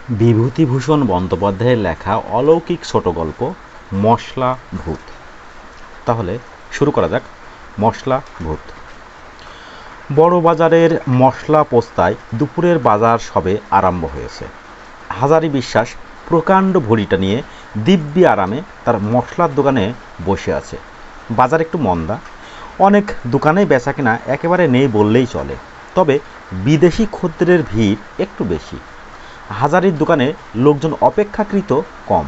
বিভূতিভূষণ বন্দ্যোপাধ্যায়ের লেখা অলৌকিক ছোট গল্প মশলা ভূত। তাহলে শুরু করা যাক। মশলা ভূত। বড় বাজারের মশলা পোস্তায় দুপুরের বাজার সবে আরম্ভ হয়েছে। হাজারি বিশ্বাস প্রকাণ্ড ভড়িটা নিয়ে দিব্যি আরামে তার মশলার দোকানে বসে আছে। বাজার একটু মন্দা, অনেক দোকানে বেচাকেনা একেবারে নেই বললেই চলে, তবে বিদেশি খদ্দেরের ভিড় একটু বেশি। হাজারির দোকানে লোকজন অপেক্ষাকৃত কম।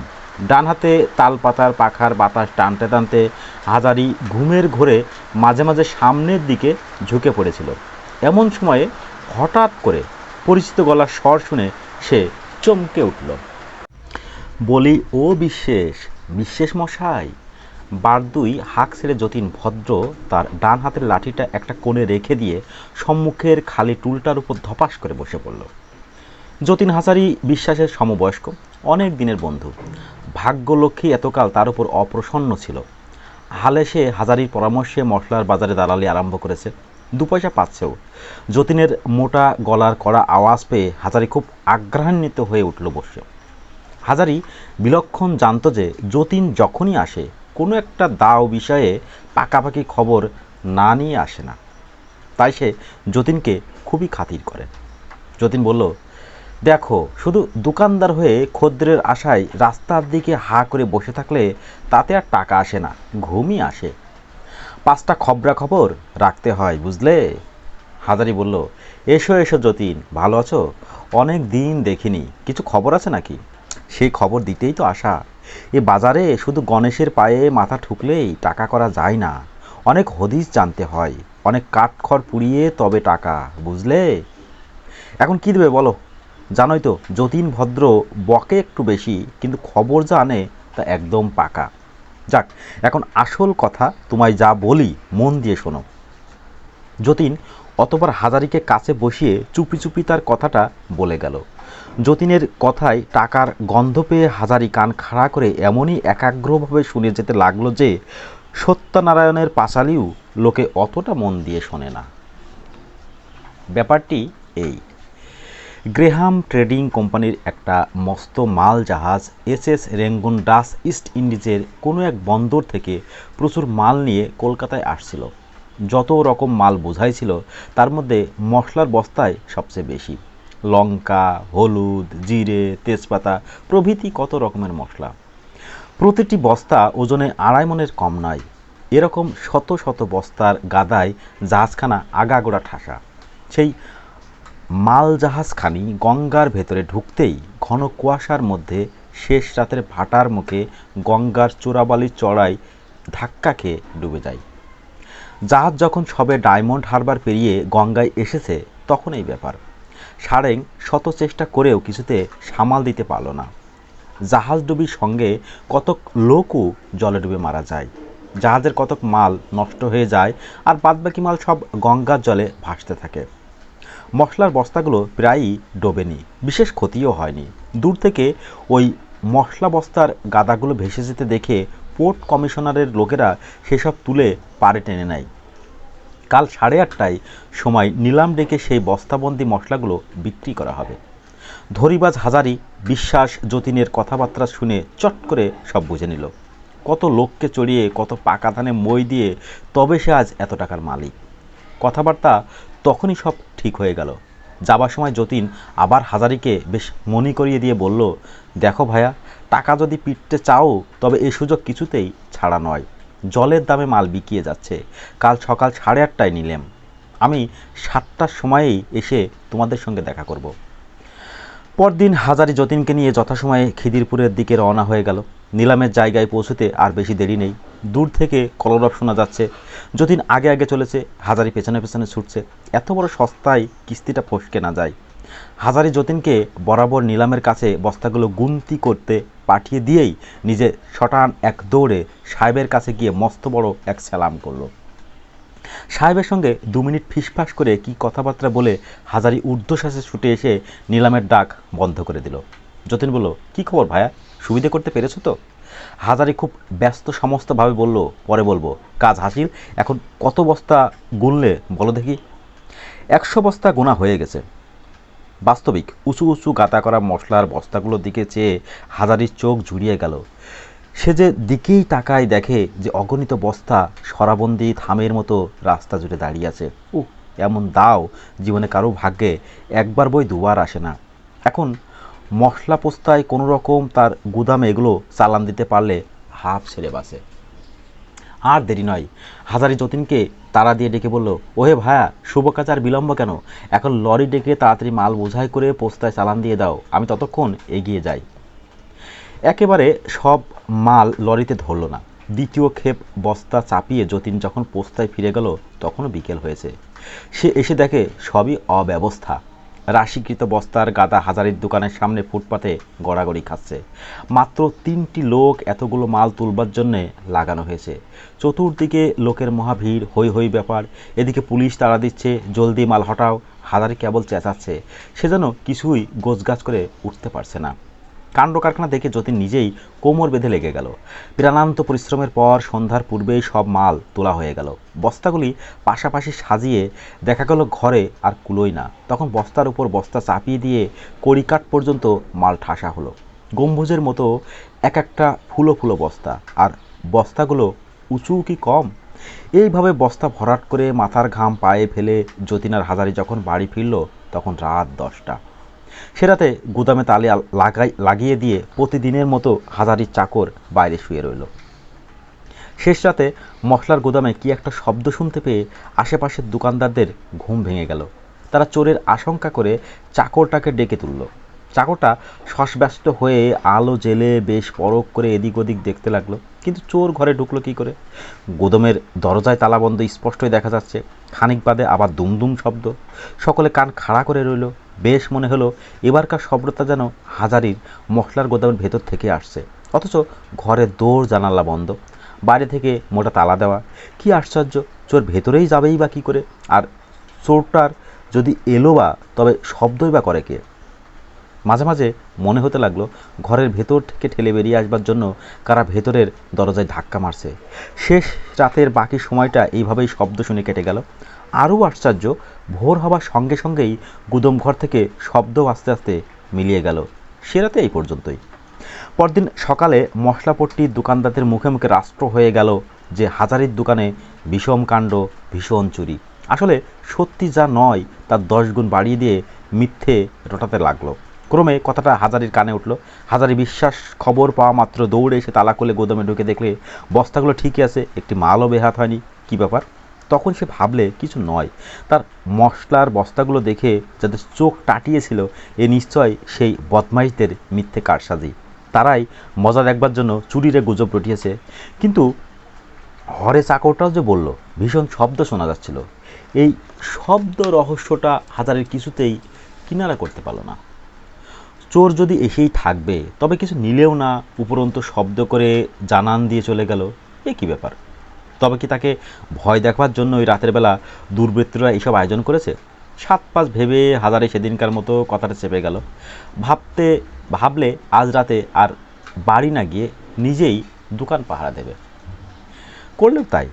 ডান হাতে তালপাতার পাখার বাতাস টানতে টানতে হাজারি ঘুমের ঘোরে মাঝে মাঝে সামনের দিকে ঝুঁকে পড়েছিল। এমন সময়ে হঠাৎ করে পরিচিত গলার স্বর শুনে সে চমকে উঠল। বলি, ও বিশ্বেশ, বিশ্বেশ মশাই। বারদুই হাঁক ছেড়ে যতীন ভদ্র তার ডান হাতের লাঠিটা একটা কোণে রেখে দিয়ে সম্মুখের খালি টুলটার উপর ধপাস করে বসে পড়ল। যতীন হাজারি বিশ্বাসের সমবয়স্ক, অনেক দিনের বন্ধু। ভাগ্যলক্ষ্মী এতকাল তার উপর অপ্রসন্ন ছিল। হালে সে হাজারির পরামর্শে মশলার বাজারে দালালি আরম্ভ করেছে, 2 পয়সা পাচ্ছেও। যতীনের মোটা গলার কড়া আওয়াজ পেয়ে হাজারি খুব আগ্রহান্বিত হয়ে উঠল বসে। হাজারি বিলক্ষণ জানত যে যতীন যখনই আসে কোনো একটা দাও বিষয়ে পাকাপাকি খবর না নিয়ে আসে না। তাই সে যতীনকে খুবই খাতির করে। যতীন বলল, দেখো, শুধু দোকানদার হয়ে খদ্দেরের আশায় রাস্তার দিকে হা করে বসে থাকলে তাতে আর টাকা আসে না, ঘুমই আসে। 5টা খবরাখবর রাখতে হয়, বুঝলে? হাজারি বলল, এসো এসো যতীন, ভালো আছো? অনেক দিন দেখিনি, কিছু খবর আছে নাকি? সেই খবর দিতেই তো আসা। এ বাজারে শুধু গণেশের পায়ে মাথা ঠুকলেই টাকা করা যায় না, অনেক হদিস জানতে হয়, অনেক কাঠখড় পুড়িয়ে তবে টাকা, বুঝলে? এখন কি দেবে বলো? জানোই তো যতীন ভদ্র, বকে একটু বেশি, কিন্তু খবর যা আনে তা একদম পাকা। যাক, এখন আসল কথা তোমায় যা বলি মন দিয়ে শোনো। যতীন অতবার হাজারিকে কাছে বসিয়ে চুপি চুপি তার কথাটা বলে গেল। যতীনের কথায় টাকার গন্ধ পেয়ে হাজারি কান খাড়া করে এমনই একাগ্রভাবে শুনে যেতে লাগলো যে সত্যনারায়ণের পাঁচালিও লোকে অতটা মন দিয়ে শোনে না। ব্যাপারটি এই, গ্রেহাম ট্রেডিং কোম্পানির একটা মস্ত মাল জাহাজ এসএস রেঙ্গুন ডাচ ইস্ট ইন্ডিজের কোনো এক বন্দর থেকে প্রচুর মাল নিয়ে কলকাতায় আসছিল। যত রকম মাল বোঝাইছিল তার মধ্যে মশলার বস্তায় সবচেয়ে বেশি। লঙ্কা, হলুদ, জিরে, তেজপাতা প্রভৃতি কত রকমের মশলা। প্রতিটি বস্তা ওজনে 2.5 মণের কম নয়। এরকম শত শত বস্তার গাদায় জাহাজখানা আগাগোড়া ঠাসা। সেই মাল জাহাজখানি গঙ্গার ভেতরে ঢুকতেই ঘন কুয়াশার মধ্যে শেষ রাতের ভাটার মুখে গঙ্গার চোরাবালির চড়াই ধাক্কা খেয়ে ডুবে যায়। জাহাজ যখন সবে ডায়মন্ড হারবার পেরিয়ে গঙ্গায় এসেছে তখন এই ব্যাপার। সারেং শত চেষ্টা করেও কিছুতে সামাল দিতে পারল না। জাহাজ ডুবির সঙ্গে কতক লোকও জলে ডুবে মারা যায়। জাহাজের কতক মাল নষ্ট হয়ে যায়, আর বাদবাকি মাল সব গঙ্গার জলে ভাসতে থাকে। মশলার বস্তাগুলো প্রায়ই ডোবেনি, বিশেষ ক্ষতিও হয়নি। দূর থেকে ওই মশলা বস্তার গাদাগুলো ভেসে যেতে দেখে পোর্ট কমিশনারের লোকেরা সেসব তুলে পাড়ে টেনে নেয়। কাল 8:30টায় সময় নিলাম ডেকে সেই বস্তাবন্দি মশলাগুলো বিক্রি করা হবে। ধরিবাজ হাজারি বিশ্বাস যতীনের কথাবার্তা শুনে চট করে সব বুঝে নিল। কত লোককে চড়িয়ে, কত পাকা ধানে মই দিয়ে তবে সে আজ এত টাকার মালিক। কথাবার্তা তখনই সব ঠিক হয়ে গেল। যাবার সময় যতীন আবার হাজারিকে বেশ মনে করিয়ে দিয়ে বলল, দেখো ভায়া, টাকা যদি পিটতে চাও তবে এই সুযোগ কিছুতেই ছাড়া নয়। জলের দামে মাল বিকিয়ে যাচ্ছে। কাল সকাল 8:30টায় নিলাম। আমি 7টার সময়েই এসে তোমাদের সঙ্গে দেখা করব। পরদিন হাজারি যতীনকে নিয়ে যথাসময়ে খিদিরপুরের দিকে রওনা হয়ে গেল। নিলামের জায়গায় পৌঁছতে আর বেশি দেরি নেই। দূর থেকে কলরব শোনা যাচ্ছে। যতীন আগে আগে চলেছে, হাজারি পেছনে পেছনে ছুটছে। এত বড় সস্তায় কিস্তিটা ফসকে না যায়। হাজারি যতীনকে বরাবর নিলামের কাছে বস্তাগুলো গুনতি করতে পাঠিয়ে দিয়েই নিজে শটান এক দৌড়ে সাহেবের কাছে গিয়ে মস্ত বড় এক সালাম করল। সাহেবের সঙ্গে 2 মিনিট ফিসফাস করে কি কথাবার্তা বলে হাজারি ঊর্ধ্বশ্বাসে ছুটে এসে নিলামের ডাক বন্ধ করে দিল। যতীন বলল, কি খবর ভায়া, সুবিধে করতে পেরেছো তো? হাজারি খুব ব্যস্ত সমস্তভাবে বলল, পরে বলবো, কাজ হাসিল। এখন কত বস্তা গুনলে বলো দেখি? 100 বস্তা গোনা হয়ে গেছে। বাস্তবিক উঁচু উঁচু গাঁথা করা মশলার বস্তাগুলোর দিকে চেয়ে হাজারির চোখ জুড়িয়ে গেল। সে যে দিকেই তাকায় দেখে যে অগণিত বস্তা সরাবন্দি থামের মতো রাস্তা জুড়ে দাঁড়িয়ে আছে। এমন দাও জীবনে কারো ভাগ্যে একবার বই দুবার আসে না। এখন মশলা পোস্তায় কোনো রকম তার গুদামে এগুলো চালান দিতে পারলে হাফ ছেড়ে বাঁচে। আর দেরি নয়, হাজারি যতীনকে তাড়া দিয়ে ডেকে বলল, ওহে ভায়া, শুভ কাজ আর বিলম্ব কেন? এখন লরি ডেকে তাড়াতাড়ি মাল বোঝাই করে পোস্তায় চালান দিয়ে দাও, আমি ততক্ষণ এগিয়ে যাই। একেবারে সব মাল লরিতে ধরল না। দ্বিতীয় ক্ষেপ বস্তা চাপিয়ে যতীন যখন পোস্তায় ফিরে গেল তখনও বিকেল হয়েছে। সে এসে দেখে সবই অব্যবস্থা। রাশিকৃত বস্তার গাদা হাজারির দোকানের সামনে ফুটপাতে গড়াগড়ি খাচ্ছে। মাত্র 3টি লোক এতগুলো মাল তুলবার জন্যে লাগানো হয়েছে। চতুর্দিকে লোকের মহাভিড়, হই হই ব্যাপার। এদিকে পুলিশ তাড়া দিচ্ছে, জলদি মাল হটাও। হাজারি কেবল চেঁচাচ্ছে, সে যেন কিছুই গোছগাছ করে উঠতে পারছে না। কাণ্ড কারখানা দেখে যতীন নিজেই কোমর বেঁধে লেগে গেল। প্রাণান্ত পরিশ্রমের পর সন্ধ্যার পূর্বেই সব মাল তোলা হয়ে গেল। বস্তাগুলি পাশাপাশি সাজিয়ে দেখা গেল ঘরে আর কুলোই না। তখন বস্তার উপর বস্তা চাপিয়ে দিয়ে কড়িকাঠ পর্যন্ত মাল ঠাসা হলো। গম্বুজের মতো এক একটা ফুলো ফুলো বস্তা, আর বস্তাগুলো উঁচু কি কম। এইভাবে বস্তা ভরাট করে মাথার ঘাম পায়ে ফেলে যতীন আর হাজারি যখন বাড়ি ফিরল তখন রাত 10টা। সে রাতে গুদামে তালা লাগিয়ে দিয়ে প্রতিদিনের মতো হাজারির চাকর বাইরে শুয়ে রইল। শেষ রাতে মশলার গুদামে কি একটা শব্দ শুনতে পেয়ে আশেপাশের দোকানদারদের ঘুম ভেঙে গেল। তারা চোরের আশঙ্কা করে চাকরটাকে ডেকে তুলল। চাকরটা শশব্যস্ত হয়ে আলো জেলে বেশ পরখ করে এদিক ওদিক দেখতে লাগলো, কিন্তু চোর ঘরে ঢুকলো কি করে? গুদামের দরজায় তালাবন্ধ স্পষ্টই দেখা যাচ্ছে। খানিক বাদে আবার দুমদুম শব্দ। সকলে কান খাড়া করে রইল। বেশ মনে হলো এবারকার শব্দটা যেন হাজারির মশলার গোদামের ভেতর থেকে আসছে, অথচ ঘরের দৌড় জানালা বন্ধ, বাইরে থেকে মোটা তালা দেওয়া। কি আশ্চর্য, চোর ভেতরেই যাবেই বা কী করে? আর চোরটার যদি এলো বা, তবে শব্দই বা করে কে? মাঝে মাঝে মনে হতে লাগলো ঘরের ভেতর থেকে ঠেলে বেরিয়ে আসবার জন্য কারা ভেতরের দরজায় ধাক্কা মারছে। শেষ রাতের বাকি সময়টা এইভাবেই শব্দ শুনে কেটে গেল। আরও আশ্চর্য, ভোর হবার সঙ্গে সঙ্গেই গুদম ঘর থেকে শব্দ আস্তে আস্তে মিলিয়ে গেল। সে রাতে এই পর্যন্তই। পরদিন সকালে মশলাপট্টির দোকানদারদের মুখে মুখে রাষ্ট্র হয়ে গেল যে হাজারির দোকানে বিষম কাণ্ড, ভীষণ চুরি। আসলে সত্যি যা নয় তার 10 গুণ বাড়িয়ে দিয়ে মিথ্যে রটাতে লাগলো। ক্রমে কথাটা হাজারির কানে উঠল। হাজারি বিশ্বাস খবর পাওয়া মাত্র দৌড়ে এসে তালা খুলে গোদামে ঢুকে দেখলে বস্তাগুলো ঠিকই আছে, একটি মালও বেহাত হয়নি। কী ব্যাপার? তখন সে ভাবলে কিছু নয়, তার মশলার বস্তাগুলো দেখে যাদের চোখ টাটিয়েছিল এ নিশ্চয় সেই বদমাইশদের মিথ্যে কারসাজি। তারাই মজা দেখবার জন্য চুরিরে গুজব রটিয়েছে। কিন্তু ঘরে চাকরটাও যে বলল ভীষণ শব্দ শোনা যাচ্ছিল, এই শব্দ রহস্যটা হাজারের কিছুতেই কিনারা করতে পারল না। চোর যদি এসেই থাকবে তবে কিছু নিলেও না, উপরন্তু শব্দ করে জানান দিয়ে চলে গেল, এ কী ব্যাপার? তবে কি তাকে ভয় দেখবার জন্য ওই রাতের বেলা দুর্বৃত্তরা এইসব আয়োজন করেছে? 7-5 ভেবে হাজারে সেদিনকার মতো কথাটা চেপে গেল। ভাবলে আজ রাতে আর বাড়ি না গিয়ে নিজেই দোকান পাহারা দেবে। করলেও তাই।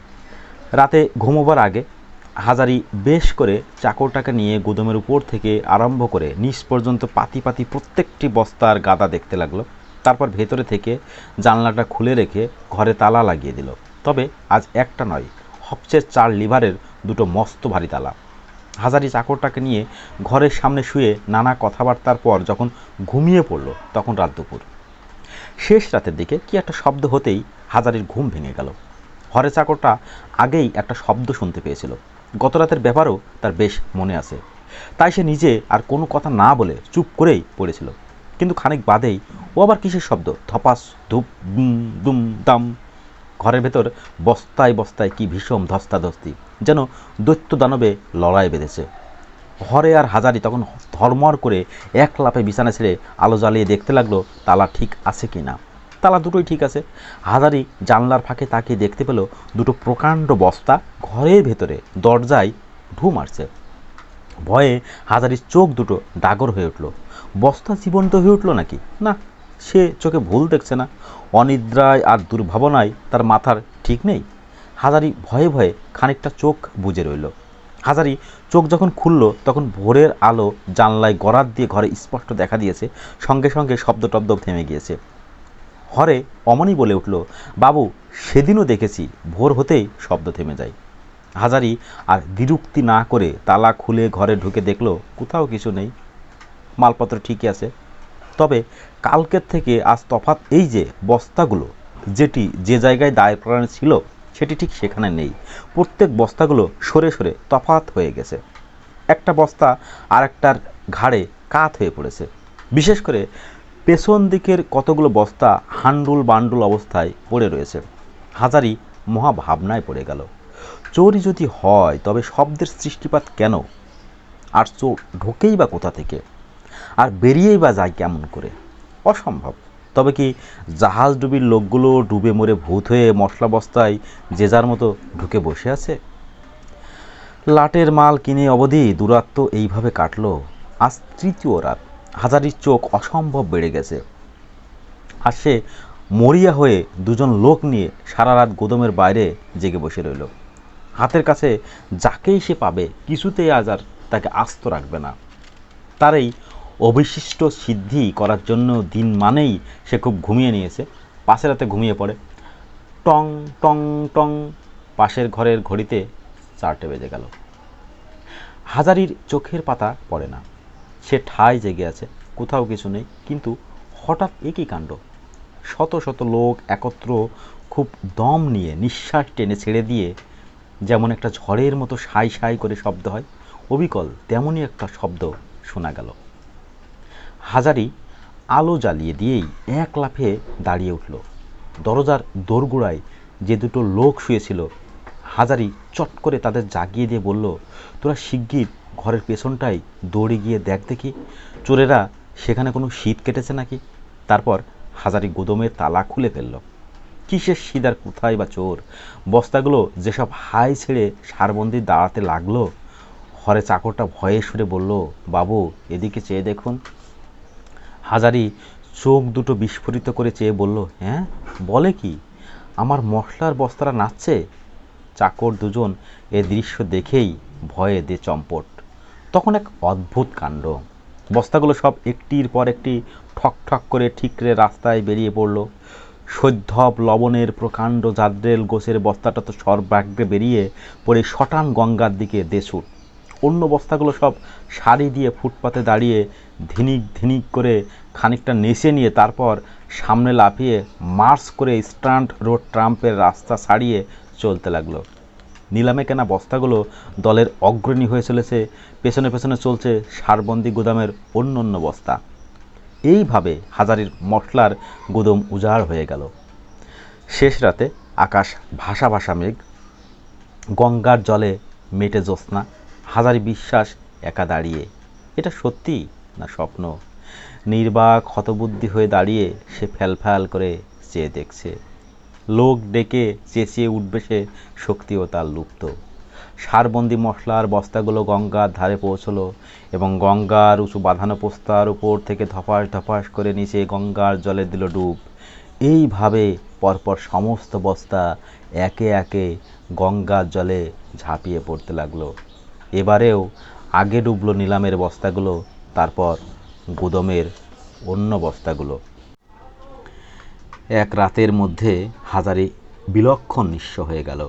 রাতে ঘুমোবার আগে হাজারি বেশ করে চাকরটাকে নিয়ে গুদামের উপর থেকে আরম্ভ করে নিচ পর্যন্ত পাতি পাতি প্রত্যেকটি বস্তার গাদা দেখতে লাগলো। তারপর ভেতরে থেকে জানলাটা খুলে রেখে ঘরে তালা লাগিয়ে দিল। তবে আজ একটা নয়, হপচের 4 লিভারের 2টো মস্ত ভারী তালা। হাজারি চাকরটাকে নিয়ে ঘরের সামনে শুয়ে নানা কথাবার্তার পর যখন ঘুমিয়ে পড়ল তখন রাত দুপুর। শেষ রাতের দিকে কি একটা শব্দ হতেই হাজারির ঘুম ভেঙে গেল। ঘরে চাকরটা আগেই একটা শব্দ শুনতে পেয়েছিল। গত রাতের ব্যাপারও তার বেশ মনে আছে। তাই সে নিজে আর কোনো কথা না বলে চুপ করেই পড়েছিল। কিন্তু খানিক বাদেই ও আবার কিসের শব্দ? ধপাস, ধূপ, দুম দাম। ঘরের ভেতর বস্তায় বস্তায় কি ভীষণ ধস্তাধস্তি, যেন দৈত্য দানবে লড়াই বেঁধেছে। ঘরে আর হাজারি তখন ধর্মর করে এক লাফে বিছানা ছেড়ে আলো জ্বালিয়ে দেখতে লাগলো তালা ঠিক আছে কি না। তালা দুটোই ঠিক আছে। হাজারি জানলার ফাঁকে তাকিয়ে দেখতে পেল 2টো প্রকাণ্ড বস্তা ঘরের ভেতরে দরজায় ঢু মারছে। ভয়ে হাজারির চোখ দুটো ডাগর হয়ে উঠল। বস্তা জীবন্ত হয়ে উঠল নাকি? না, সে চোখে ভুল দেখছে না। অনিদ্রায় আর দুর্ভাবনায় তার মাথার ঠিক নেই। হাজারি ভয়ে ভয়ে খানিকটা চোখ বুজে রইল। হাজারি চোখ যখন খুলল তখন ভোরের আলো জানলায় গরাদ দিয়ে ঘরে স্পষ্ট দেখা দিয়েছে। সঙ্গে সঙ্গে শব্দ টব্দ থেমে গিয়েছে। হরে অমনি বলে উঠল, বাবু, সেদিনও দেখেছি ভোর হতেই শব্দ থেমে যায়। হাজারি আর দ্বিরুক্তি না করে তালা খুলে ঘরে ঢুকে দেখল কোথাও কিছু নেই, মালপত্র ঠিকই আছে। তবে কালকের থেকে আজ তফাৎ এই যে বস্তাগুলো যেটি যে জায়গায় দায়ের করানো ছিল সেটি ঠিক সেখানে নেই। প্রত্যেক বস্তাগুলো সরে সরে তফাৎ হয়ে গেছে। একটা বস্তা আরেকটার ঘাড়ে কাত হয়ে পড়েছে। বিশেষ করে পেছন দিকের কতগুলো বস্তা হান্ডুল বান্ডুল অবস্থায় পড়ে রয়েছে। হাজারি মহা ভাবনায় পড়ে গেল। চোরই যদি হয় তবে শব্দের সৃষ্টিপাত কেন? আর চোর ঢোকেই বা কোথা থেকে? আর বেরিয়েই বা যায় কেমন করে? অসম্ভব। তবে কি জাহাজ ডুবির লোকগুলো ডুবে মরে ভূত হয়ে মশলা বস্তায় যে যার মতো ঢুকে বসে আছে? লাটের মাল কিনে অবধি দূরাত্ম এইভাবে কাটল। আজ তৃতীয় রাত। হাজারির চোখ অসম্ভব বেড়ে গেছে। আর সে মরিয়া হয়ে দুজন লোক নিয়ে সারা রাত গোদামের বাইরে জেগে বসে রইল। হাতের কাছে যাকেই সে পাবে কিছুতেই আজ আর তাকে আস্ত রাখবে না। তার এই অবিশিষ্ট সিদ্ধি করার জন্য দিন মানেই সে খুব ঘুমিয়ে নিয়েছে। পাশের রাতে ঘুমিয়ে পড়ে। টং টং টং পাশের ঘরের ঘড়িতে 4টে বেজে গেল। হাজারির চোখের পাতা পড়ে না। সে ঠায় জেগে আছে, কোথাও কিছু নেই। কিন্তু হঠাৎ একই কাণ্ড। শত শত লোক একত্র খুব দম নিয়ে নিঃশ্বাস টেনে ছেড়ে দিয়ে যেমন একটা ঝড়ের মতো সাই সাই করে শব্দ হয়, অবিকল তেমনই একটা শব্দ শোনা গেল। হাজারি আলো জ্বালিয়ে দিয়েই এক লাফে দাঁড়িয়ে উঠল। দরজার দোরগোড়ায় যে দুটো লোক শুয়েছিল হাজারি চট করে তাদের জাগিয়ে দিয়ে বলল, তোরা শিগগির ঘরের পেছনটায় দৌড়ে গিয়ে দেখ দেখি চোরেরা সেখানে কোনো শীত কেটেছে নাকি। তারপর হাজারি গোদমের তালা খুলে ফেলল। কিসের শীত আর কোথায় বা চোর? বস্তাগুলো যেসব হাই ছেড়ে সারবন্দি দাঁড়াতে লাগলো, হরে চাকরটা ভয়ে সুরে বলল, বাবু, এদিকে চেয়ে দেখুন। হাজারি চোখ দুটো বিস্ফোরিত করে চেয়ে বলল, হ্যাঁ, বলে কি? আমার মশলার বস্তাটা নাচছে? চাকর দুজন এ দৃশ্য দেখেই ভয়ে দে চম্পট। তখন এক অদ্ভুত কাণ্ড। বস্তাগুলো সব একটির পর একটি ঠক ঠক করে ঠিকরে রাস্তায় বেরিয়ে পড়ল। সৈদ্ধব লবণের প্রকাণ্ড জাদ্রেল গোছের বস্তাটা তো সর্বাগ্রে বেরিয়ে পড়ে শটান গঙ্গার দিকে দেছুট। অন্য বস্তাগুলো সব সারি দিয়ে ফুটপাতে দাঁড়িয়ে ধিনিক ধিনিক করে খানিকটা নেচে নিয়ে তারপর সামনে লাফিয়ে মার্চ করে স্ট্যান্ড রোড ট্রাম্পের রাস্তা ছাড়িয়ে চলতে লাগলো। নিলামে কেনা বস্তাগুলো দলের অগ্রণী হয়ে চলেছে, পেছনে পেছনে চলছে সারবন্দি গুদামের অন্য অন্য বস্তা। এইভাবে হাজারির মশলার গুদাম উজাড় হয়ে গেল। শেষ রাতে আকাশ ভাসা ভাসা মেঘ, গঙ্গার জলে মেটে জ্যোৎস্না। হাজারি বিশ্বাস একা দাঁড়িয়ে। এটা সত্যি না স্বপ্ন? নির্বাক হতবুদ্ধি হয়ে দাঁড়িয়ে সে ফ্যালফ্যাল করে চেয়ে দেখছে। লোক ডেকে চেঁচিয়ে উঠবে সে, শক্তিও তার লুপ্ত। সারবন্দি মশলার বস্তাগুলো গঙ্গার ধারে পৌঁছলো এবং গঙ্গার উঁচু বাঁধানো পোস্তার উপর থেকে ধপাস ধপাস করে নিচে গঙ্গার জলে দিল ডুব। এইভাবে পরপর সমস্ত বস্তা একে একে গঙ্গার জলে ঝাঁপিয়ে পড়তে লাগলো। এবারেও আগে ডুবলো নিলামের বস্তাগুলো, তারপর গুদামের অন্য বস্তাগুলো। এক রাতের মধ্যে হাজারি বিলক্ষণ নিঃস্ব হয়ে গেল।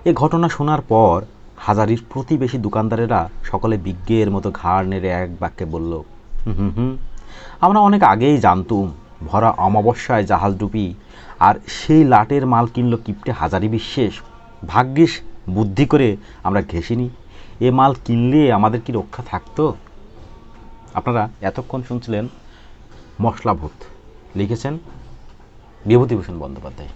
এ ঘটনা শোনার পর হাজারির প্রতিবেশী দোকানদারেরা সকলে বিজ্ঞের মতো ঘাড় নেড়ে এক বাক্যে বলল, হুম, আমরা অনেক আগেই জানতুম ভরা অমাবস্যায় জাহাজ ডুবি, আর সেই লাটের মাল কিনল কিপটে হাজারি বিশ্বাস। ভাগ্যিস বুদ্ধি করে আমরা ঘেঁষিনি, এ মাল কিনলে আমাদের কি রক্ষা থাকতো? আপনারা এতক্ষণ শুনছিলেন মশলা ভূত। লিখেছেন বিভূতিভূষণ বন্দ্যোপাধ্যায়।